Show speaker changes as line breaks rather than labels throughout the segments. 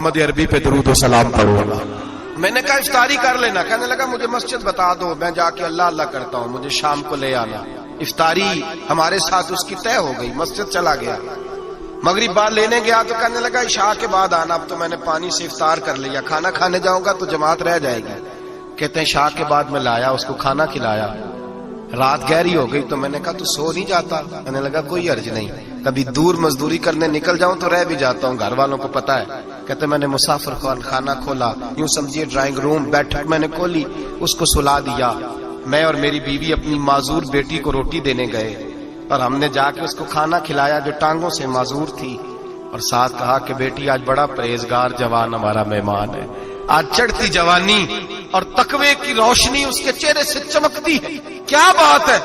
محمد عربی پہ درود و سلام پڑھو۔ میں نے کہا افطاری کر لینا، کہنے لگا مجھے مسجد بتا دو، میں جا کے اللہ اللہ کرتا ہوں، مجھے شام کو لے آنا۔ افطاری ہمارے ساتھ اس کی طے ہو گئی، مسجد چلا گیا۔ مغرب بعد لینے گیا تو کہنے لگا عشاء کے بعد آنا، اب تو میں نے پانی سے افطار کر لیا، کھانا کھانے جاؤں گا تو جماعت رہ جائے گی۔ کہتے ہیں عشاء کے بعد میں لایا، اس کو کھانا کھلایا، رات گہری ہو گئی تو میں نے کہا تو سو نہیں جاتا؟ کہنے لگا کوئی حرج نہیں، کبھی دور مزدوری کرنے نکل جاؤں تو رہ بھی جاتا ہوں، گھر والوں کو پتا ہے۔ کہتے میں نے مسافر خانہ کھولا، یوں سمجھیے ڈرائنگ روم بیٹھک میں نے کھولی، اس کو سلا دیا۔ میں اور میری بیوی اپنی معذور بیٹی کو روٹی دینے گئے اور ہم نے جا کے اس کو کھانا کھلایا جو ٹانگوں سے معذور تھی، اور ساتھ کہا کہ بیٹی آج بڑا پرہیزگار جوان ہمارا مہمان ہے، آج چڑھتی جوانی اور تقوی کی روشنی اس کے چہرے سے چمکتی ہے، کیا بات ہے،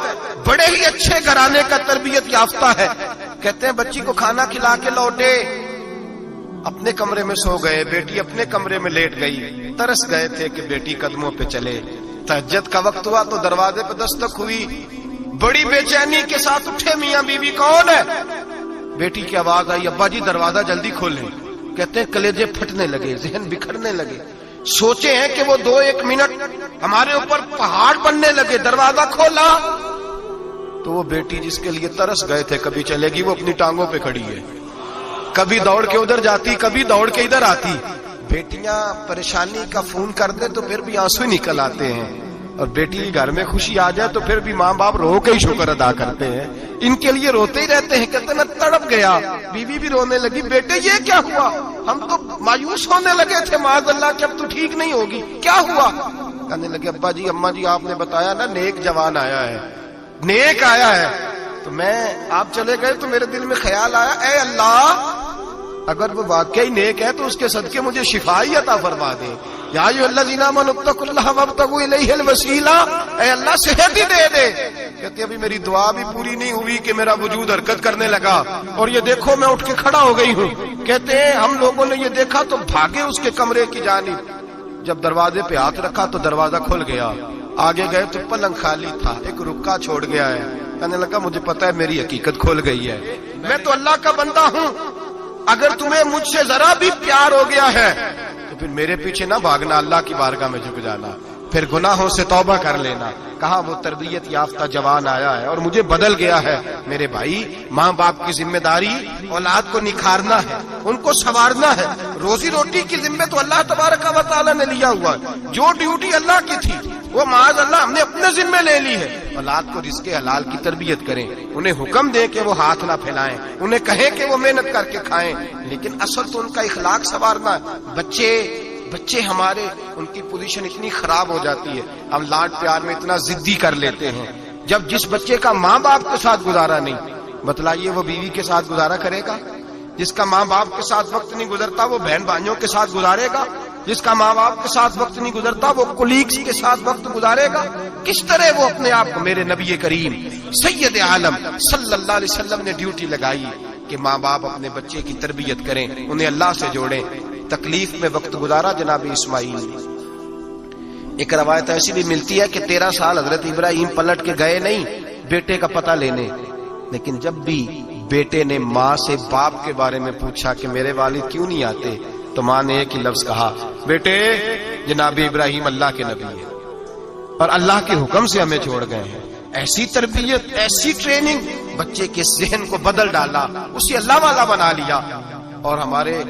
بڑے ہی اچھے گھرانے کا تربیت یافتہ ہے۔ کہتے ہیں بچی کو کھانا کھلا کے لوٹے، اپنے کمرے میں سو گئے، بیٹی اپنے کمرے میں لیٹ گئی، ترس گئے تھے کہ بیٹی قدموں پہ چلے۔ تہجد کا وقت ہوا تو دروازے پہ دستک ہوئی، بڑی بے چینی کے ساتھ اٹھے میاں بیوی، کون ہے؟ بیٹی کی آواز آئی، ابا جی دروازہ جلدی کھولیں۔ کہتے ہیں کلیجے پھٹنے لگے، ذہن بکھرنے لگے، سوچے ہیں کہ وہ 2-1 منٹ ہمارے اوپر پہاڑ بننے لگے۔ دروازہ کھولا تو وہ بیٹی جس کے لیے ترس گئے تھے، کبھی چلے گی وہ اپنی ٹانگوں پہ کھڑی ہے، کبھی دوڑ کے ادھر جاتی، کبھی دوڑ کے ادھر آتی۔ بیٹیاں پریشانی کا فون کر دے تو پھر بھی آنسو نکل آتے ہیں، اور بیٹی گھر میں خوشی آ جائے تو پھر بھی ماں باپ رو کے ہی شکر ادا کرتے ہیں، ان کے لیے روتے ہی رہتے ہیں۔ کہتے میں تڑپ گیا، بیوی بھی رونے لگی، بیٹے یہ کیا ہوا؟ ہم تو مایوس ہونے لگے تھے معاذ اللہ کہ اب تو ٹھیک نہیں ہوگی، کیا ہوا؟ کہنے لگے ابا جی اماں جی آپ نے بتایا نا نیک جوان آیا ہے، نیک آیا ہے، تو میں آپ چلے گئے تو میرے دل میں خیال آیا اے اللہ اگر وہ واقعی نیک ہے تو اس کے صدقے مجھے شفا ہی عطا فرما دے۔ یا ایھا الذین آمنوا اتقوا اللہ وابتغوا الیہ الوسیلہ، اے اللہ صحت ہی دے دے۔ کہتے ابھی میری دعا بھی پوری نہیں ہوئی کہ میرا وجود حرکت کرنے لگا، اور یہ دیکھو میں اٹھ کے کھڑا ہو گئی ہوں۔ کہتے ہیں ہم لوگوں نے یہ دیکھا تو بھاگے اس کے کمرے کی جانب، جب دروازے پہ ہاتھ رکھا تو دروازہ کھل گیا، آگے گئے تو پلنگ خالی تھا، ایک رکا چھوڑ گیا ہے۔ کہنے لگا مجھے پتا ہے میری حقیقت کھول گئی ہے، میں تو اللہ کا بندہ ہوں، اگر تمہیں مجھ سے ذرا بھی پیار ہو گیا ہے تو پھر میرے پیچھے نہ بھاگنا، اللہ کی بارگاہ میں جھک جانا، پھر گناہوں سے توبہ کر لینا۔ کہا وہ تربیت یافتہ جوان آیا ہے اور مجھے بدل گیا ہے۔ میرے بھائی ماں باپ کی ذمہ داری اولاد کو نکھارنا ہے، ان کو سنوارنا ہے، روزی روٹی کی ذمہ تو اللہ تبارک و تعالیٰ نے لیا ہوا ہے، جو ڈیوٹی اللہ کی تھی وہ معاذ اللہ ہم نے اپنے ذمہ لے لی ہے۔ اولاد کو رزق حلال کی تربیت کریں، انہیں حکم دیں کہ وہ ہاتھ نہ پھیلائیں، انہیں کہیں کہ وہ محنت کر کے کھائیں، لیکن اصل تو ان کا اخلاق سنوارنا ہے۔ بچے ہمارے ان کی پوزیشن اتنی خراب ہو جاتی ہے، ہم لاڈ پیار میں اتنا ضدی کر لیتے ہیں، جب جس بچے کا ماں باپ کے ساتھ گزارا نہیں، بتلائیے وہ بیوی کے ساتھ گزارا کرے گا؟ جس کا ماں باپ کے ساتھ وقت نہیں گزرتا وہ بہن بھائیوں کے ساتھ گزارے گا؟ جس کا ماں باپ کے ساتھ وقت نہیں گزرتا وہ کولیگز کے ساتھ وقت گزارے گا؟ کس طرح وہ اپنے آپ کو، میرے نبی کریم سید عالم صلی اللہ علیہ وسلم نے ڈیوٹی لگائی کہ ماں باپ اپنے بچے کی تربیت کریں، انہیں اللہ سے جوڑیں۔ تکلیف میں وقت گزارا جناب اسماعیل۔ ایک روایت ایسی بھی ملتی ہے کہ 13 سال حضرت ابراہیم پلٹ کے گئے نہیں بیٹے کا پتہ لینے، لیکن جب بھی بیٹے نے ماں سے باپ کے بارے میں پوچھا کہ میرے والد کیوں نہیں آتے، تو ماں نے ایک ہی لفظ کہا، بیٹے جناب ابراہیم اللہ کے نبی ہیں اور اللہ کے حکم سے ہمیں چھوڑ گئے ہیں۔ ایسی تربیت، ایسی ٹریننگ، بچے کے ذہن کو بدل ڈالا، اسے اللہ والا بنا لیا۔ اور ہمارے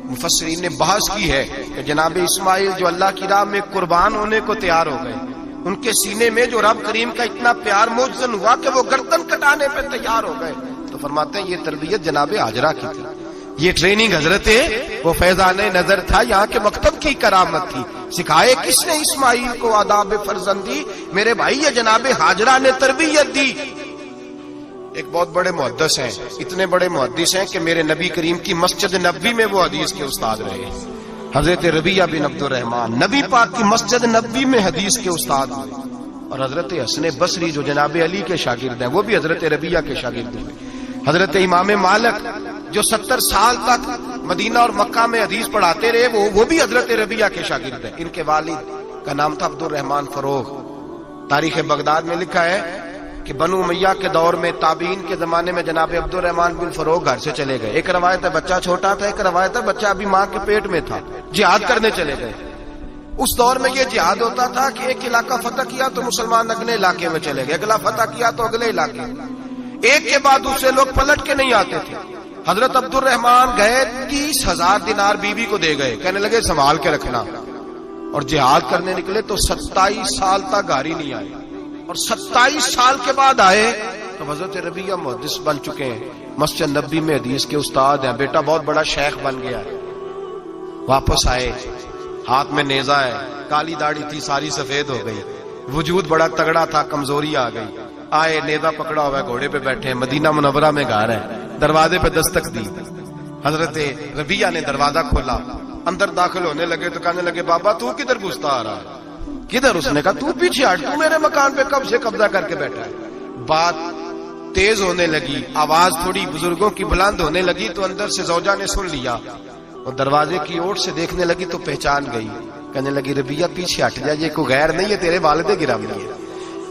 مفسرین نے بحث کی ہے کہ جناب اسماعیل جو اللہ کی راہ میں قربان ہونے کو تیار ہو گئے، ان کے سینے میں جو رب کریم کا اتنا پیار موجزن ہوا کہ وہ گردن کٹانے پہ تیار ہو گئے، تو فرماتے ہیں یہ تربیت جناب ہاجرہ کی تھی، یہ ٹریننگ حضرت وہ فیضان نظر تھا، یہاں کے مکتب کی کرامت تھی۔ سکھائے کس نے اسماعیل کو آداب فرزندی؟ میرے بھائی یہ جناب ہاجرہ نے تربیت دی۔ ایک بہت بڑے محدث ہیں، اتنے بڑے محدث ہیں کہ میرے نبی کریم کی مسجد نبوی میں وہ حدیث کے استاد رہے، حضرت ربیعہ بن عبد الرحمن، نبی پاک کی مسجد نبوی میں حدیث کے استاد ہوئے، اور حضرت حسن بصری جو جناب علی کے شاگرد ہیں وہ بھی حضرت ربیعہ کے شاگرد ہوئے، حضرت امام مالک جو 70 سال تک مدینہ اور مکہ میں حدیث پڑھاتے رہے وہ بھی حضرت ربیعہ کے شاگرد ہیں۔ ان کے والد کا نام تھا عبد الرحمن فروغ۔ تاریخ بغداد میں لکھا ہے کہ بنو امیہ کے دور میں تابعین کے زمانے میں جناب عبد الرحمن بن فروغ گھر سے چلے گئے. ایک روایت ہے بچہ چھوٹا تھا, ایک روایت ہے بچہ ابھی ماں کے پیٹ میں تھا, جہاد کرنے چلے گئے. اس دور میں یہ جہاد ہوتا تھا کہ ایک علاقہ فتح کیا تو مسلمان اگلے علاقے میں چلے گئے, اگلا فتح کیا تو اگلے علاقے, ایک کے بعد دوسرے لوگ پلٹ کے نہیں آتے تھے. حضرت عبد الرحمن گئے 30,000 دینار بیوی کو دے گئے, کہنے لگے سنبھال کے رکھنا, اور جہاد کرنے نکلے تو 27 سال تک گھر نہیں آئے, اور 27 سال کے بعد آئے تو حضرت ربیعہ محدث بن چکے ہیں, مسجد نبی میں حدیث کے استاد ہیں, بیٹا بہت بڑا شیخ بن گیا ہے. واپس آئے, ہاتھ میں نیزہ ہے, کالی داڑھی تھی ساری سفید ہو گئی, وجود بڑا تگڑا تھا, کمزوری آ گئی. آئے, نیزہ پکڑا ہوا ہے, گھوڑے پہ بیٹھے ہیں, مدینہ منورہ میں گھر ہے, دروازے پہ دستک دی. حضرت ربیعہ نے دروازہ کھولا, اندر داخل ہونے لگے تو کہنے لگے بابا تو کدھر گھستا آ رہا ہے؟ کدھر؟ اس نے کہا تو پیچھے ہٹ, تو میرے مکان پہ کب سے قبضہ کر کے بیٹھا ہے. بات تیز ہونے لگی, آواز تھوڑی بزرگوں کی بلند ہونے لگی تو اندر سے زوجہ نے سن لیا, اور دروازے کی اوٹ سے دیکھنے لگی تو پہچان گئی. کہنے لگی ربیعہ پیچھے ہٹ جا, یہ کوئی غیر نہیں ہے, تیرے والد گرامی ہے,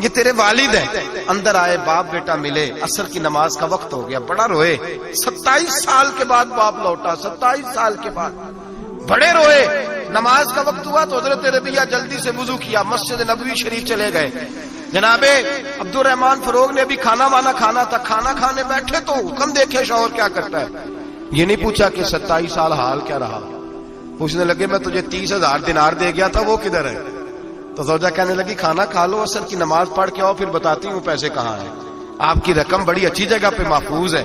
یہ تیرے والد ہیں. اندر آئے, باپ بیٹا ملے, عصر کی نماز کا وقت ہو گیا, بڑا روئے. 27 سال کے بعد باپ لوٹا, 27 سال کے بعد بڑے روئے. نماز کا وقت ہوا تو حضرت ربیعہ جلدی سے وضو کیا, مسجد نبوی شریف چلے گئے. جناب عبد الرحمن فروغ نے بھی کھانا وانا کھانا تھا, کھانا کھانے بیٹھے تو حکم دیکھے شوہر کیا کرتا ہے. یہ نہیں پوچھا کہ 27 سال حال کیا رہا, پوچھنے لگے میں تجھے 30,000 دینار دے گیا تھا, وہ کدھر ہے؟ تو زوجہ کہنے لگی کھانا کھا لو, عصر کی نماز پڑھ کے آؤ, پھر بتاتی ہوں پیسے کہاں ہیں. آپ کی رقم بڑی اچھی جگہ پہ محفوظ ہے.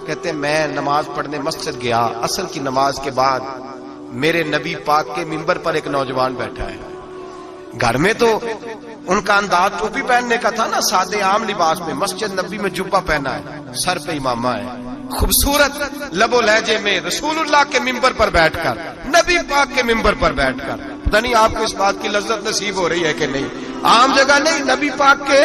کہتے ہیں میں نماز پڑھنے مسجد گیا, عصر کی نماز کے بعد میرے نبی پاک کے منبر پر ایک نوجوان بیٹھا ہے. گھر میں تو ان کا انداز ٹوپی پہننے کا تھا نا, سادے عام لباس میں, مسجد نبی میں جبہ پہنا ہے, سر پہ امامہ ہے, خوبصورت لب و لہجے میں رسول اللہ کے منبر پر بیٹھ کر, نبی پاک کے منبر پر بیٹھ کر, پتہ نہیں آپ کو اس بات کی لذت نصیب ہو رہی ہے کہ نہیں, عام جگہ نہیں, نبی پاک کے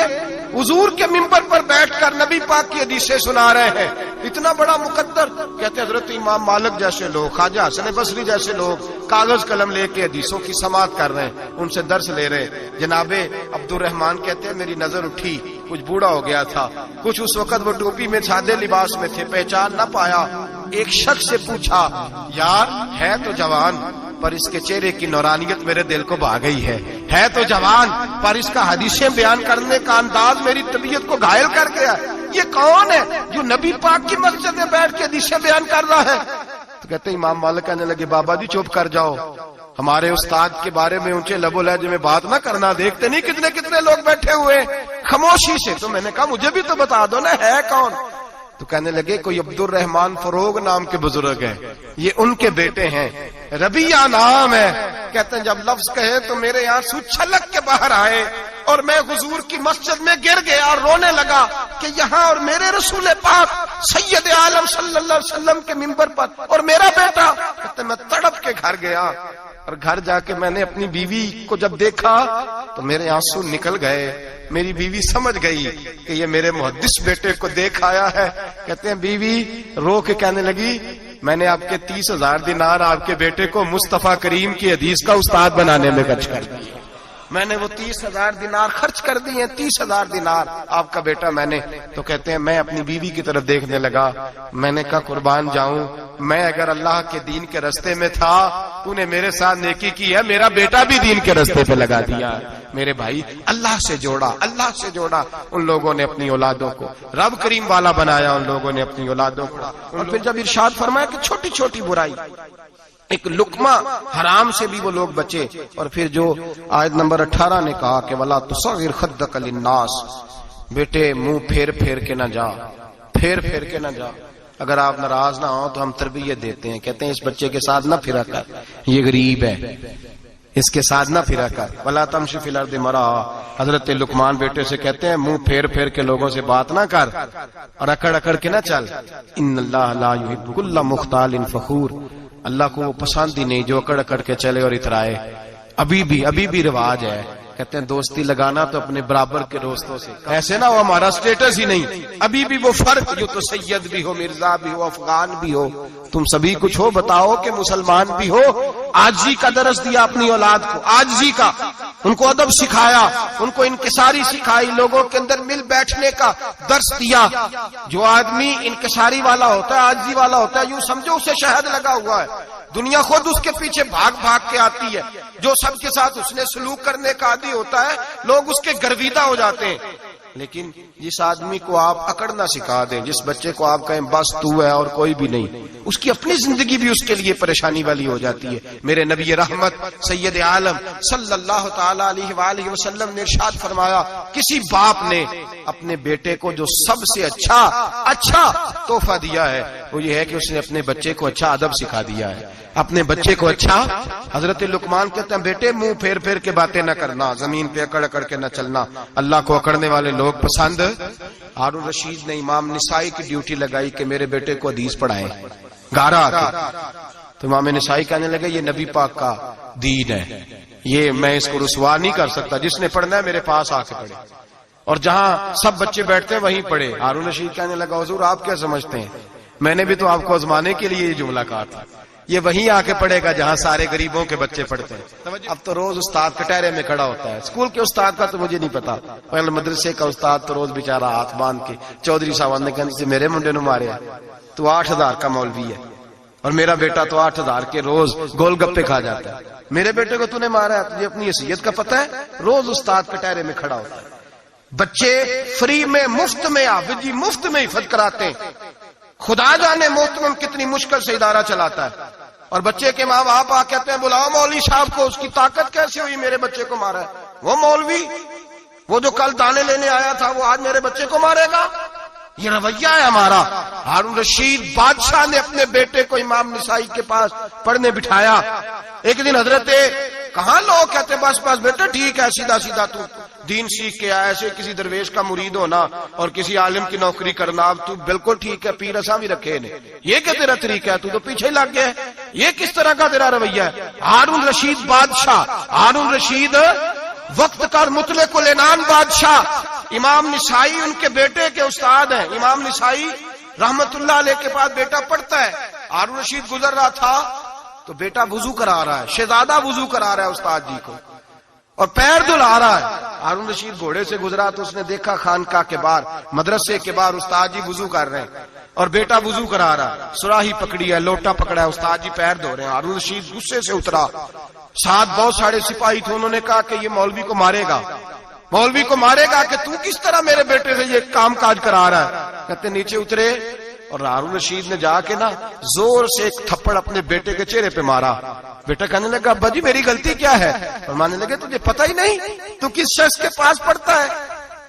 حضور کے منبر پر بیٹھ کر نبی پاک کی حدیثیں سنا رہے ہیں. اتنا بڑا مقدر. کہتے حضرت امام مالک جیسے لوگ, خواجہ حسن بصری جیسے لوگ کاغذ قلم لے کے حدیثوں کی سماعت کر رہے ہیں, ان سے درس لے رہے. جناب عبد الرحمن کہتے ہیں میری نظر اٹھی, کچھ بوڑھا ہو گیا تھا, کچھ اس وقت وہ ٹوپی میں سادے لباس میں تھے, پہچان نہ پایا. ایک شخص سے پوچھا یار ہے تو جوان پر اس کے چہرے کی نورانیت میرے دل کو بھا گئی ہے تو جوان پر اس کا حدیثیں بیان کرنے کا انداز میری طبیعت کو گھائل کر گیا. یہ کون ہے جو نبی پاک کی مسجد میں بیٹھ کے حدیثیں بیان کر رہا ہے؟ تو کہتے امام مالک کہنے لگے بابا جی چپ کر جاؤ, ہمارے استاد کے بارے میں اونچے لب و لہجے میں بات نہ کرنا, دیکھتے نہیں کتنے کتنے لوگ بیٹھے ہوئے خاموشی سے. تو میں نے کہا مجھے بھی تو بتا دو نا ہے کون. تو کہنے لگے کوئی عبد الرحمن فروغ نام کے بزرگ ہیں, یہ ان کے بیٹے ہیں, ربیعہ نام ہے. کہتے ہیں جب لفظ کہے تو میرے آنسو چھلک کے باہر آئے اور میں حضور کی مسجد میں گر گیا اور رونے لگا کہ یہاں اور میرے رسول پاک سید عالم صلی اللہ علیہ وسلم کے منبر پر اور میرا بیٹا. کہتے ہیں میں تڑپ کے گھر گیا اور گھر جا کے میں نے اپنی بیوی کو جب دیکھا تو میرے آنسو نکل گئے. میری بیوی سمجھ گئی کہ یہ میرے محدث بیٹے کو دیکھ آیا ہے. کہتے ہیں بیوی رو کے کہنے لگی میں نے آپ کے 30,000 دینار آپ کے بیٹے کو مصطفیٰ کریم کی حدیث کا استاد بنانے میں خرچ کر دیے. میں نے وہ 30,000 دینار خرچ کر دیے, 30,000 دینار آپ کا بیٹا میں نے. تو کہتے ہیں میں اپنی بیوی کی طرف دیکھنے لگا, میں نے کہا قربان جاؤں, میں اگر اللہ کے دین کے رستے میں تھا تو نے میرے ساتھ نیکی کی ہے, میرا بیٹا بھی دین کے رستے پہ لگا دیا. میرے بھائی اللہ سے جوڑا, اللہ سے جوڑا. ان لوگوں نے اپنی اولادوں کو رب کریم والا بنایا, ان لوگوں نے اپنی اولادوں کو. اور پھر جب ارشاد فرمایا کہ چھوٹی چھوٹی برائی, ایک لقمہ حرام سے بھی وہ لوگ بچے. اور پھر جو آیت نمبر 18 نے کہا کہ وَلَا تُصَغِّرْ خَدَّكَ لِلنَّاسِ, بیٹے منہ پھیر پھیر کے نہ جا, پھیر پھیر کے نہ جا. اگر آپ ناراض نہ ہو تو ہم تربیت دیتے ہیں, کہتے ہیں اس بچے کے ساتھ نہ پھرا کر, یہ غریب ہے, اس کے ساتھ نہ پھرا کر. وَلَا تَمْشِ فِي الْأَرْضِ مَرَحًا, حضرت لقمان بیٹے سے کہتے ہیں منہ پھیر پھیر کے لوگوں سے بات نہ کر اور اکڑ اکڑ کے نہ چل. إِنَّ اللَّهَ لَا يُحِبُّ كُلَّ مُخْتَالٍ فَخُورٍ, اللہ کو وہ پسند ہی نہیں جو اکڑ اکڑ کے چلے اور اترائے. ابھی بھی رواج ہے, کہتے ہیں دوستی لگانا تو اپنے برابر کے دوستوں سے, ایسے نہ ہو ہمارا سٹیٹس ہی نہیں. ابھی بھی وہ فرق, جو تو سید بھی ہو, مرزا بھی ہو, افغان بھی ہو, تم سبھی کچھ ہو, بتاؤ کہ مسلمان بھی ہو. آجزی کا درس دیا اپنی اولاد کو, آجزی کا. ان کو ادب سکھایا، ان کو انکساری سکھائی، لوگوں کے اندر مل بیٹھنے کا درس دیا۔ جو آدمی انکساری والا ہوتا ہے، عاجزی والا ہوتا ہے، یوں سمجھو اسے شہد لگا ہوا ہے، دنیا خود اس کے پیچھے بھاگ بھاگ کے آتی ہے۔ جو سب کے ساتھ اس نے سلوک کرنے کا عادی ہوتا ہے، لوگ اس کے گرویدہ ہو جاتے ہیں۔ لیکن جس آدمی کو آپ اکڑنا سکھا دیں، جس بچے کو آپ کہیں بس تو ہے اور کوئی بھی نہیں، اس کی اپنی زندگی بھی اس کے لیے پریشانی والی ہو جاتی ہے۔ میرے نبی رحمت سید عالم صلی اللہ تعالی علیہ وآلہ وسلم نے ارشاد فرمایا، کسی باپ نے اپنے بیٹے کو جو سب سے اچھا تحفہ دیا ہے وہ یہ ہے کہ اس نے اپنے بچے کو اچھا ادب سکھا دیا ہے، اپنے بچے کو اچھا۔ حضرت لقمان کہتے ہیں بیٹے منہ پھیر پھیر کے باتیں نہ کرنا، زمین پہ اکڑ اکڑ کے نہ چلنا، اللہ کو اکڑنے والے لوگ پسند۔ ہارون رشید نے امام نسائی کی ڈیوٹی لگائی کہ میرے بیٹے کو حدیث پڑھائیں گارا آ کے، تو امام نسائی کہنے لگے یہ نبی پاک کا دین ہے، یہ میں اس کو رسوا نہیں کر سکتا، جس نے پڑھنا ہے میرے پاس آ کے پڑھے، اور جہاں سب بچے بیٹھتے ہیں وہیں پڑھے۔ ہارون رشید کہنے لگا حضور آپ کیا سمجھتے ہیں، میں نے بھی تو آپ کو آزمانے کے لیے یہ جملہ کہا تھا، یہ وہیں آ کے پڑھے گا جہاں سارے غریبوں کے بچے پڑھتے ہیں۔ اب تو روز استاد کٹہرے میں کھڑا ہوتا ہے، اسکول کے استاد کا تو مجھے نہیں پتا، پہلے مدرسے کا استاد تو روز بیچارہ ہاتھ باندھ کے چودھری صاحب نے کہنے سے میرے منڈے نو مارے تو 8000 کا مولوی ہے، اور میرا بیٹا تو 8000 کے روز گول گپے کھا جاتا ہے، میرے بیٹے کو تو نے مارا ہے، تجھے اپنی حیثیت کا پتہ ہے؟ روز استاد کٹہرے میں کھڑا ہوتا ہے۔ بچے فری میں مفت میں عابد جی مفت میں حفظ کراتے ہیں، خدا جانے محترم کتنی مشکل سے ادارہ چلاتا ہے، اور بچے کے ماں باپ آ کہتے ہیں بلاؤ مولوی صاحب کو، اس کی طاقت کیسے ہوئی میرے بچے کو مارا ہے؟ وہ مولوی وہ جو کل دانے لینے آیا تھا وہ آج میرے بچے کو مارے گا؟ یہ رویہ ہے ہمارا۔ ہارون رشید بادشاہ نے اپنے بیٹے کو امام نسائی کے پاس پڑھنے بٹھایا۔ ایک دن حضرت کہاں لوگ کہتے بس بس بیٹا ٹھیک ہے، سیدھا سیدھا تو دین سیکھ کے آیا، ایسے کسی درویش کا مرید ہونا اور کسی عالم کی نوکری کرنا، اب تو بالکل ٹھیک ہے، پیر اساں بھی رکھے نے، یہ کہ تیرا طریقہ ہے، تو پیچھے لگ گیا ہے، یہ کس طرح کا تیرا رویہ ہے؟ ہارون رشید بادشاہ، ہارون رشید وقت کا مطلق العنان بادشاہ، امام نسائی ان کے بیٹے کے استاد ہیں، امام نسائی رحمت اللہ علیہ کے پاس بیٹا پڑھتا ہے۔ ہارون رشید گزر رہا تھا تو بیٹا وضو کرا رہا ہے، شہزادہ وضو کرا رہا ہے استاد جی کو، اور پیر دھلا رہا ہے۔ ہارون رشید گھوڑے سے گزرا تو اس نے دیکھا خانقاہ کے باہر، مدرسے کے باہر استاد جی وضو کر رہے ہیں اور بیٹا وضو کرا رہا ہے، سراہی پکڑی ہے، لوٹا پکڑا ہے، استاد جی پیر دھو رہے ہیں۔ ہارون رشید غصے سے اترا، ساتھ بہت سارے سپاہی تھے، انہوں نے کہا کہ یہ مولوی کو مارے گا، مولوی کو مارے گا کہ تو کس طرح میرے بیٹے سے یہ کام کاج کرا رہا ہے۔ کہتے نیچے اترے اور ہارون رشید نے جا کے نا زور سے ایک تھپڑ اپنے بیٹے کے چہرے پہ مارا۔ بیٹا کہنے لگا ابا جی میری غلطی کیا ہے؟ فرمانے لگے تجھے پتہ ہی نہیں تو کس شخص کے پاس پڑھتا ہے؟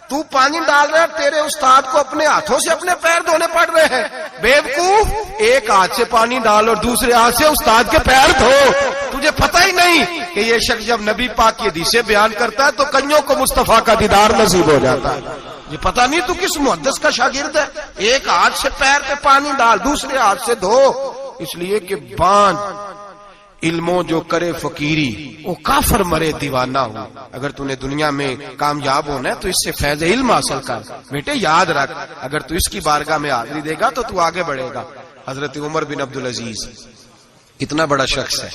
تو پانی ڈال رہا ہے، تیرے استاد کو اپنے ہاتھوں سے اپنے پیر دھونے پڑ رہے ہیں۔ بیوقوف، ایک ہاتھ سے پانی ڈال اور دوسرے ہاتھ سے استاد کے پیر دھو، تجھے پتہ ہی نہیں کہ یہ شخص جب نبی پاک کی حدیثیں بیان کرتا ہے تو کئیوں کو مصطفیٰ کا دیدار نصیب ہو جاتا ہے۔ یہ پتہ نہیں تو کس محدث کا شاگرد ہے؟ ایک ہاتھ سے پیر پہ پانی ڈال، دوسرے ہاتھ سے دھو، اس لیے کہ باندھ علموں جو کرے فقیری وہ کافر مرے دیوانہ ہو۔ اگر تو نے دنیا میں کامیاب ہونا ہے تو اس سے فیض علم حاصل کر بیٹے، یاد رکھ اگر تو اس کی بارگاہ میں حاضری دے گا تو آگے بڑھے گا۔ حضرت عمر بن عبدالعزیز اتنا بڑا شخص ہے،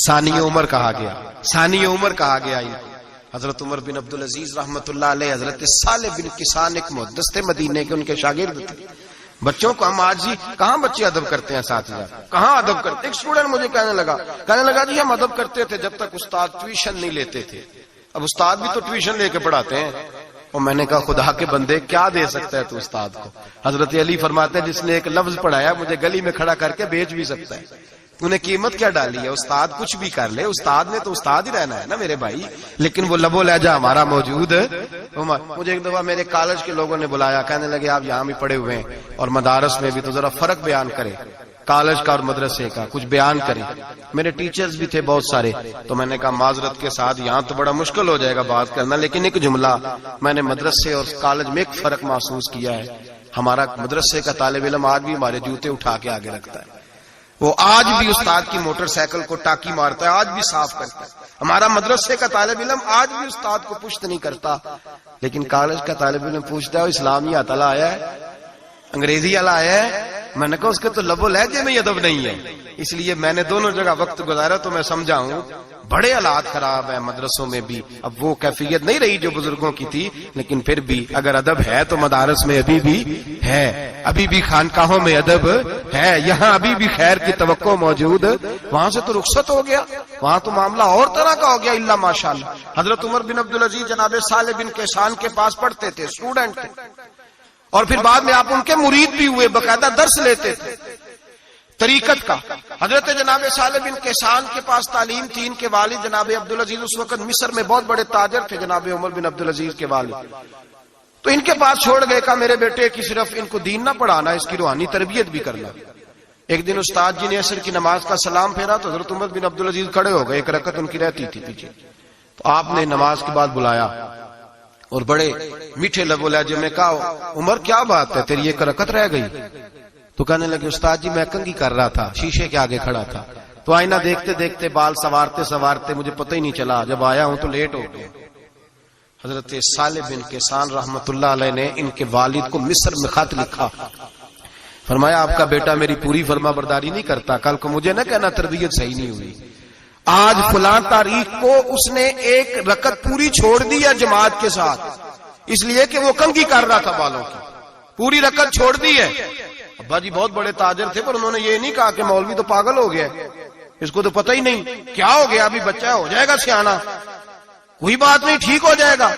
ثانی عمر کہا گیا، ثانی عمر کہا گیا۔ حضرت عمر بن عبدالعزیز رحمت اللہ علیہ، حضرت صالح بن کسان ایک محدث تھے مدینے کے، ان کے شاگرد تھے۔ بچوں کو ہم آج ہی کہاں بچے ادب کرتے ہیں ساتھیہ، کہاں ادب کرتے؟ ایک اسٹوڈنٹ مجھے کہنے لگا جی ہم ادب کرتے تھے جب تک استاد ٹیوشن نہیں لیتے تھے، اب استاد بھی تو ٹیوشن لے کے پڑھاتے ہیں۔ اور میں نے کہا خدا کے بندے کیا دے سکتا ہے تو استاد کو؟ حضرت علی فرماتے ہیں جس نے ایک لفظ پڑھایا مجھے گلی میں کھڑا کر کے بیچ بھی سکتا ہے، تو نے قیمت کیا ڈالی ہے؟ استاد کچھ بھی کر لے، استاد نے تو استاد ہی رہنا ہے نا میرے بھائی، لیکن وہ لب و لہجہ ہمارا موجود ہے۔ مجھے ایک دفعہ میرے کالج کے لوگوں نے بلایا، کہنے لگے آپ یہاں بھی پڑھے ہوئے ہیں اور مدارس میں بھی، تو ذرا فرق بیان کریں کالج کا اور مدرسے کا، کچھ بیان کریں۔ میرے ٹیچرز بھی تھے بہت سارے، تو میں نے کہا معذرت کے ساتھ یہاں تو بڑا مشکل ہو جائے گا بات کرنا، لیکن ایک جملہ میں نے مدرسے اور کالج میں ایک فرق محسوس کیا ہے۔ ہمارا مدرسے کا طالب علم آج بھی ہمارے جوتے اٹھا کے آگے رکھتا ہے، وہ آج بھی استاد کی موٹر سائیکل کو ٹاکی مارتا ہے، آج بھی صاف کرتا ہے۔ ہمارا مدرسے کا طالب علم آج بھی استاد کو پشت نہیں کرتا، لیکن کالج کا طالب علم پوچھتا ہے اسلامی آتا آیا ہے، انگریزی والا آیا ہے، میں نے کہا اس کے تو لب و لہجے میں ادب نہیں ہے. اس لیے میں نے دونوں جگہ وقت گزارا تو میں سمجھا ہوں بڑے حالات خراب ہیں مدرسوں میں بھی. اب وہ کیفیت نہیں رہی جو بزرگوں کی تھی, لیکن پھر بھی اگر ادب ہے تو مدارس میں ابھی بھی ہے, ابھی بھی خانقاہوں میں ادب ہے, یہاں ابھی بھی خیر کی توقع موجود. وہاں سے تو رخصت ہو گیا, وہاں تو معاملہ اور طرح کا ہو گیا. اللہ ماشاءاللہ. حضرت عمر بن عبدالعزیز جناب صالح بن کیسان کے پاس پڑھتے تھے, اسٹوڈنٹ تھے, اور پھر بعد میں آپ ان کے مرید بھی ہوئے, باقاعدہ درس لیتے تھے طریقت کا. حضرت جناب صالح بن کیسان کے پاس تعلیم تھی. ان کے والد جناب عبدالعزیز اس وقت مصر میں بہت بڑے تاجر تھے, جناب عمر بن عبدالعزیز کے والد. تو ان کے پاس چھوڑ گئے, کہا میرے بیٹے کی صرف ان کو دین نہ پڑھانا, اس کی روحانی تربیت بھی کرنا. ایک دن استاد جی نے عصر کی نماز کا سلام پھیرا تو حضرت عمر بن عبدالعزیز کھڑے ہو گئے, ایک رکعت ان کی رہتی تھی پیچھے. تو آپ نے نماز کے بعد بلایا اور بڑے میٹھے لب و لہجے میں کہا, عمر کیا بات ہے تیری ایک رکعت رہ گئی؟ تو کہنے لگے, استاد جی میں کنگھی کر رہا تھا, شیشے کے آگے کھڑا تھا, تو آئینہ دیکھتے دیکھتے بال سوارتے سوارتے مجھے پتہ ہی نہیں چلا, جب آیا ہوں تو لیٹ ہو گیا. حضرت صالح بن کیسان رحمت اللہ علیہ نے ان کے والد کو مصر میں خط لکھا, فرمایا آپ کا بیٹا میری پوری فرما برداری نہیں کرتا, کل کو مجھے نہ کہنا تربیت صحیح نہیں ہوئی. آج فلاں تاریخ کو اس نے ایک رکعت پوری چھوڑ دی ہے جماعت کے ساتھ, اس لیے کہ وہ کنگھی کر رہا تھا بالوں کی, پوری رکعت چھوڑ دی ہے. ابا جی بہت بڑے تاجر تھے, پر انہوں نے یہ نہیں کہا کہ مولوی تو پاگل ہو گیا, اس کو تو پتہ ہی نہیں کیا ہو گیا, ابھی بچہ ہو جائے گا سیانا, کوئی بات نہیں ٹھیک ہو جائے گا.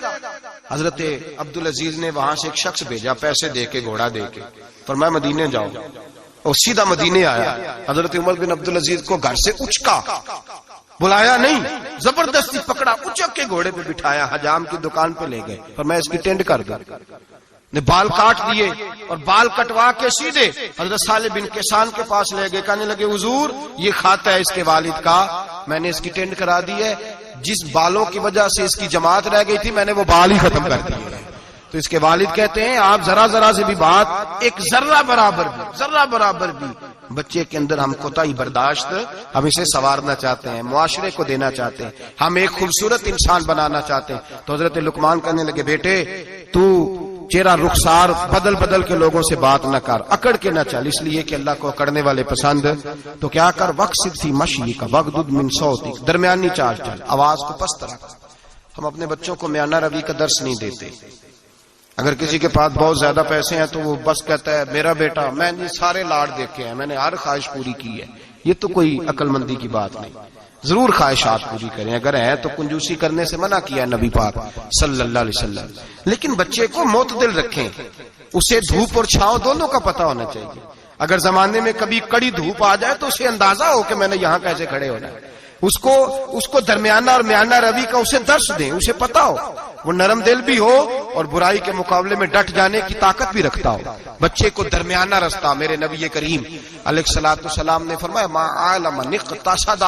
حضرت عبدالعزیز نے وہاں سے ایک شخص بھیجا, پیسے دے کے, گھوڑا دے کے, فرمایا مدینے جاؤ, اور سیدھا مدینے آیا. حضرت عمر بن عبدالعزیز کو گھر سے اچکا, بلایا نہیں, زبردستی پکڑا, اچک کے گھوڑے پہ بٹھایا, حجام کی دکان پہ لے گئے, فرمایا اس کی ٹینڈ کر دو. نے بال کاٹ دیے اور بال کٹوا کے سیدھے حضرت صالح بن کیسان کے پاس لے گئے. کہنے لگے, حضور یہ کھاتا ہے اس کے والد کا, میں نے اس کی ٹینڈ کرا دی ہے, جس بالوں کی وجہ سے اس کی جماعت رہ گئی تھی میں نے وہ بال ہی ختم کر دیے. تو اس کے والد کہتے ہیں آپ ذرا ذرا سے بھی بات, ایک ذرہ برابر بھی بچے کے اندر ہم کوتاہی برداشت, ہم اسے سنوارنا چاہتے ہیں, معاشرے کو دینا چاہتے ہیں, ہم ایک خوبصورت انسان بنانا چاہتے ہیں. تو حضرت لقمان کہنے لگے, بیٹے تو چہرہ رخسار بدل بدل کے لوگوں سے بات نہ کر, اکڑ کے نہ چل, اس لیے کہ اللہ کو اکڑنے والے پسند. تو کیا کر, وقصد فی مشیک وغضض من صوتک, درمیانی چال چل, آواز کو پست رکھ. ہم اپنے بچوں کو میانہ روی کا درس نہیں دیتے. اگر کسی کے پاس بہت زیادہ پیسے ہیں تو وہ بس کہتا ہے میرا بیٹا, میں نے سارے لاڈ دیکھے ہیں, میں نے ہر خواہش پوری کی ہے. یہ تو کوئی عقل مندی کی بات نہیں. ضرور خواہشات پوری کریں, اگر ہے تو کنجوسی کرنے سے منع کیا ہے نبی پاک صلی اللہ علیہ وسلم, لیکن بچے کو معتدل رکھیں, اسے دھوپ اور چھاؤں دونوں کا پتہ ہونا چاہیے. اگر زمانے میں کبھی کڑی دھوپ آ جائے تو اسے اندازہ ہو کہ میں نے یہاں کیسے کھڑے ہونا ہے. اس کو درمیانہ اور میانہ روی کا اسے درس دیں, اسے پتا ہو, وہ نرم دل بھی ہو اور برائی کے مقابلے میں ڈٹ جانے کی طاقت بھی رکھتا ہو. بچے کو درمیانہ رستہ, میرے نبی کریم علیہ الصلوۃ والسلام نے فرمایا ما علم نقتصد,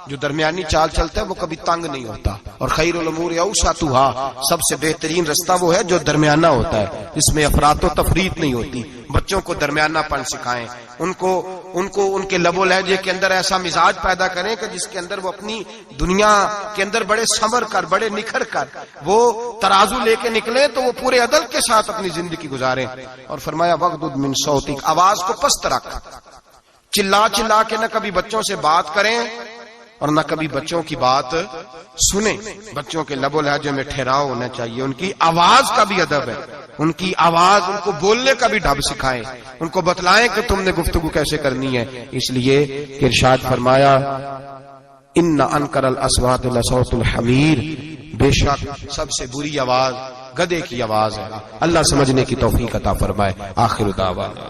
جو درمیانی چال چلتا ہے وہ کبھی تنگ نہیں ہوتا. اور خیر الامور اوسطها, سب سے بہترین رستہ وہ ہے جو درمیانہ ہوتا ہے, جس میں افراط و تفریط نہیں ہوتی. بچوں کو درمیانہ پن سکھائیں, ان کو ان کے لب و لہجے کے اندر ایسا مزاج پیدا کریں کہ جس کے اندر وہ اپنی دنیا کے اندر بڑے سنور کر, بڑے نکھر کر وہ ترازو لے کے نکلے تو وہ پورے عدل کے ساتھ اپنی زندگی گزاریں. اور فرمایا وغضض من صوتک, آواز کو پست رکھ, چلا چلا کے نہ کبھی بچوں سے بات کریں اور نہ کبھی بچوں کی بات سنیں. بچوں کے لب و لہجے میں ٹھہراؤ ہونا چاہیے, ان کی آواز کا بھی ادب ہے, ان کی آواز, ان کو بولنے کا بھی ڈھب سکھائیں, ان کو بتلائیں کہ تم نے گفتگو کیسے کرنی ہے. اس لیے کہ ارشاد فرمایا ان انکر الاصوات لصوت الحمیر, بے شک سب سے بری آواز گدھے کی آواز ہے. اللہ سمجھنے کی توفیق عطا فرمائے. آخر دعوانا